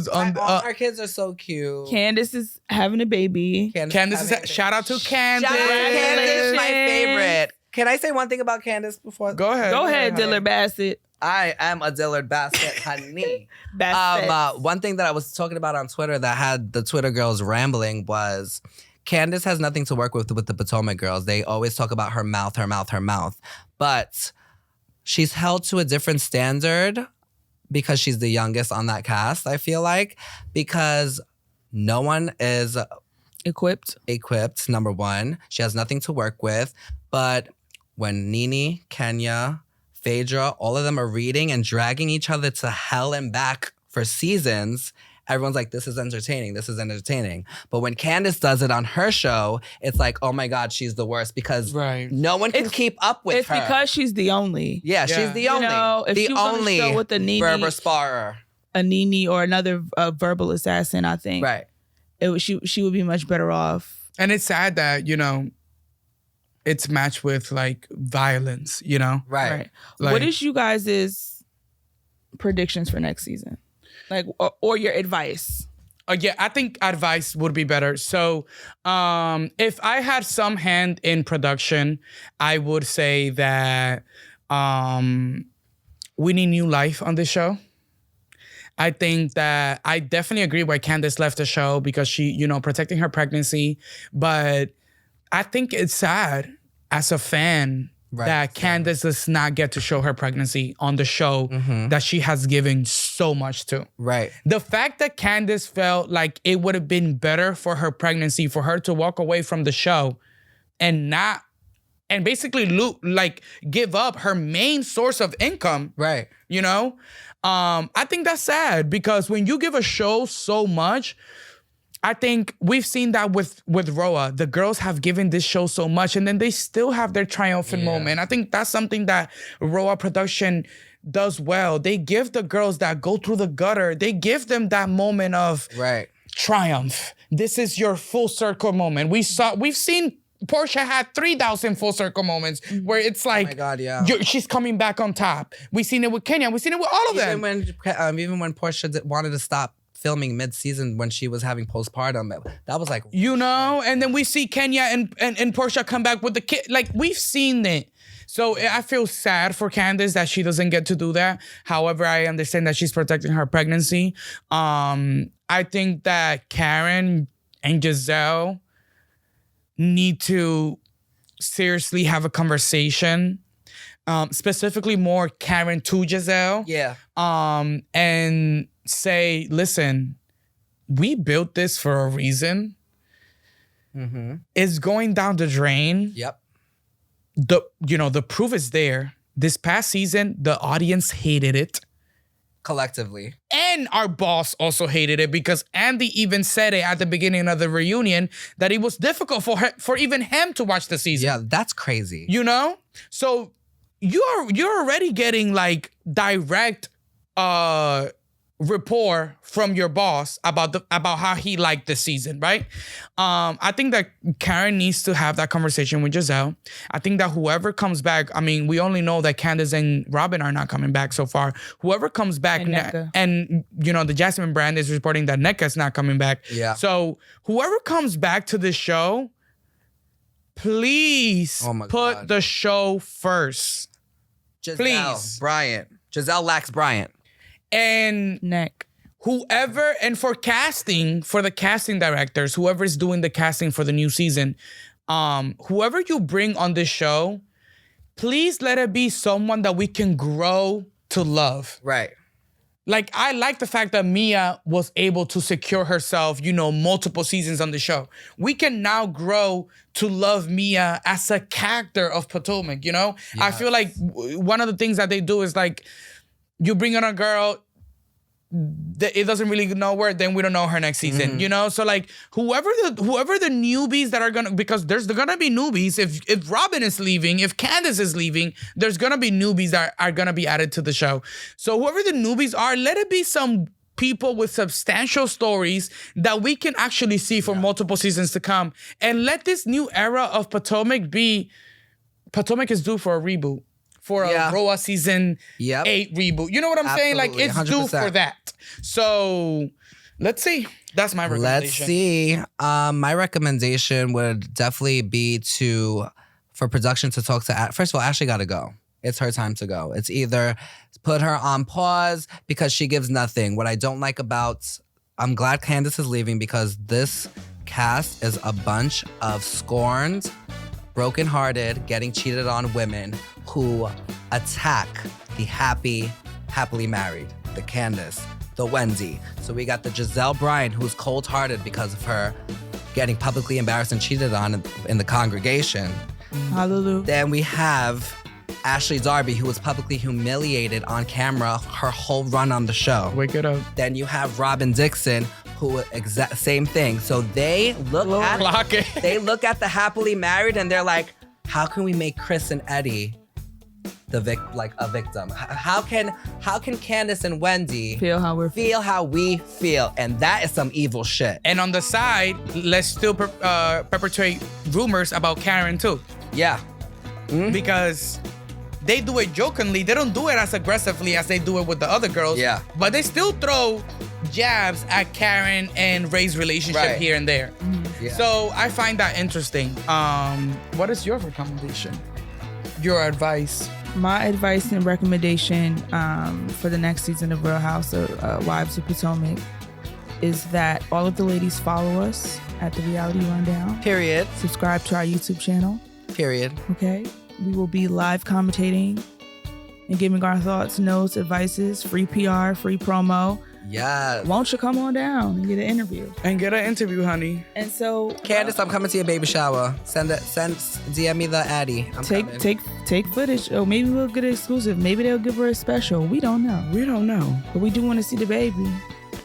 S1: on.
S3: Our kids are so cute.
S2: Candace is having a baby.
S1: Candace is shout out to Candace.
S3: Shout out to Candace, my favorite. Can I say one thing about Candace before?
S1: Go ahead,
S2: Dillard Bassett.
S3: I am a Dillard Bassett, honey.
S2: Bassett.
S3: One thing that I was talking about on Twitter that had the Twitter girls rambling was Candace has nothing to work with the Potomac girls. They always talk about her mouth. But she's held to a different standard because she's the youngest on that cast, I feel like. Because no one is
S2: equipped,
S3: number one. She has nothing to work with. But when Nene, Kenya, Phaedra, all of them are reading and dragging each other to hell and back for seasons, everyone's like, this is entertaining. But when Candace does it on her show, it's like, oh my God, she's the worst because no one can keep up with her.
S2: It's because she's the only.
S3: Yeah, she's the only.
S2: If
S3: the
S2: she was
S3: only
S2: on a show with a Nene,
S3: verbal sparrer.
S2: A Nene or another verbal assassin, I think.
S3: Right.
S2: She would be much better off.
S1: And it's sad that, it's matched with like violence,
S3: Right.
S1: Like,
S2: what is you guys' predictions for next season? Like, or your advice?
S1: Yeah, I think advice would be better. So if I had some hand in production, I would say that we need new life on this show. I think that I definitely agree why Candace left the show because she, protecting her pregnancy. But I think it's sad as a fan that Candace does not get to show her pregnancy on the show that she has given so much to.
S3: Right.
S1: The fact that Candace felt like it would have been better for her pregnancy for her to walk away from the show and basically give up her main source of income.
S3: Right.
S1: You know? I think that's sad because when you give a show so much, I think we've seen that with RHOA. The girls have given this show so much and then they still have their triumphant moment. I think that's something that RHOA production does well. They give the girls that go through the gutter, they give them that moment of triumph. This is your full circle moment. We've seen Portia had 3,000 full circle moments where it's like,
S3: oh my God, yeah.
S1: She's coming back on top. We've seen it with Kenya. We've seen it with all of them.
S3: Even when Portia wanted to stop filming mid-season when she was having postpartum, that was like,
S1: you know, and then we see Kenya and Portia come back with the kid. Like, we've seen it. So I feel sad for Candace that she doesn't get to do that. However, I understand that she's protecting her pregnancy. I think that Karen and Giselle need to seriously have a conversation, specifically more Karen to Giselle.
S3: Yeah.
S1: And say, listen, we built this for a reason. It's going down the drain.
S3: Yep.
S1: The proof is there. This past season, the audience hated it.
S3: Collectively.
S1: And our boss also hated it because Andy even said it at the beginning of the reunion that it was difficult for even him to watch the season.
S3: Yeah, that's crazy.
S1: You know? So you're already getting like direct rapport from your boss about how he liked the season, right? I think that Karen needs to have that conversation with Giselle. I think that whoever comes back, I mean, we only know that Candace and Robin are not coming back so far. Whoever comes back, and you know, the Jasmine brand is reporting that Nneka's not coming back.
S3: Yeah.
S1: So whoever comes back to this show, please put the show first.
S3: Giselle,
S1: please.
S3: Bryant. Giselle lacks Bryant.
S1: And whoever, and for the casting directors, whoever's doing the casting for the new season, whoever you bring on this show, please let it be someone that we can grow to love.
S3: Right.
S1: Like, I like the fact that Mia was able to secure herself, you know, multiple seasons on the show. We can now grow to love Mia as a character of Potomac, you know? Yes. I feel like one of the things that they do is like, you bring on a girl, it doesn't really know where, then we don't know her next season, you know? So like, whoever the newbies that are gonna, because there's gonna be newbies, if Robin is leaving, if Candace is leaving, there's gonna be newbies that are gonna be added to the show. So whoever the newbies are, let it be some people with substantial stories that we can actually see for multiple seasons to come. And let this new era of Potomac be, Potomac is due for a reboot. For a RHOA season 8 reboot. You know what I'm saying? Like, it's 100%. Due for that. So, let's see. That's my recommendation.
S3: Let's see. My recommendation would definitely be for production to talk to... First of all, Ashley got to go. It's her time to go. It's either put her on pause because she gives nothing. What I don't like about... I'm glad Candace is leaving because this cast is a bunch of scorned, brokenhearted, getting cheated on women who attack the happily married, the Candace, the Wendy. So we got the Giselle Bryant, who's cold-hearted because of her getting publicly embarrassed and cheated on in the congregation.
S2: Hallelujah.
S3: Then we have Ashley Darby, who was publicly humiliated on camera her whole run on the show.
S1: Wake it up.
S3: Then you have Robin Dixon, who same thing. So they look at the happily married and they're like, how can we make Chris and Eddie a victim? How can Candace and Wendy
S2: feel how we feel?
S3: And that is some evil shit.
S1: And on the side, let's still perpetuate rumors about Karen too.
S3: Yeah.
S1: Because they do it jokingly. They don't do it as aggressively as they do it with the other girls.
S3: Yeah.
S1: But they still throw jabs at Karen and Ray's relationship here and there.
S3: Yeah.
S1: So I find that interesting. What is your recommendation? Your advice?
S2: My advice and recommendation for the next season of Real House of Wives of Potomac is that all of the ladies follow us at The Reality Rundown.
S3: Period.
S2: Subscribe to our YouTube channel.
S3: Period.
S2: Okay. We will be live commentating and giving our thoughts, notes, advices, free PR, free promo.
S3: Yes.
S2: Won't you come on down and get an interview?
S1: And get an interview, honey.
S2: And so,
S3: Candace, I'm coming to your baby shower. DM me the Addy. I'm coming.
S2: take footage. Oh, maybe we'll get an exclusive. Maybe they'll give her a special. We don't know.
S1: We don't know.
S2: But we do want to see the baby.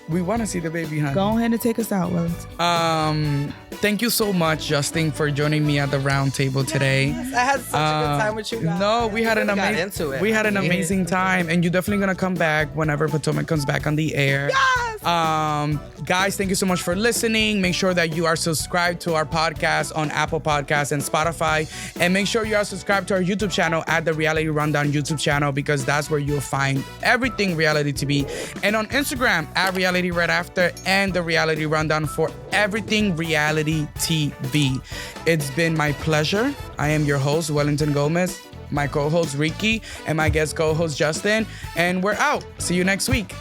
S1: We want to see the baby, honey.
S2: Go ahead and take us out, Wellington.
S1: Thank you so much, Justin, for joining me at the round table today.
S3: Yes, I had such a good time with you guys.
S1: No, we had an amazing time, and you're definitely gonna come back whenever Potomac comes back on the air.
S3: Yes.
S1: Guys, thank you so much for listening. Make sure that you are subscribed to our podcast on Apple Podcasts and Spotify, and make sure you are subscribed to our YouTube channel at the Reality Rundown YouTube channel, because that's where you'll find everything Reality TV, and on Instagram at Reality Right After and the Reality Rundown for everything Reality TV. It's been my pleasure. I am your host, Wellington Gomez, my co-host Ricky, and my guest co-host Justin, and we're out. See you next week.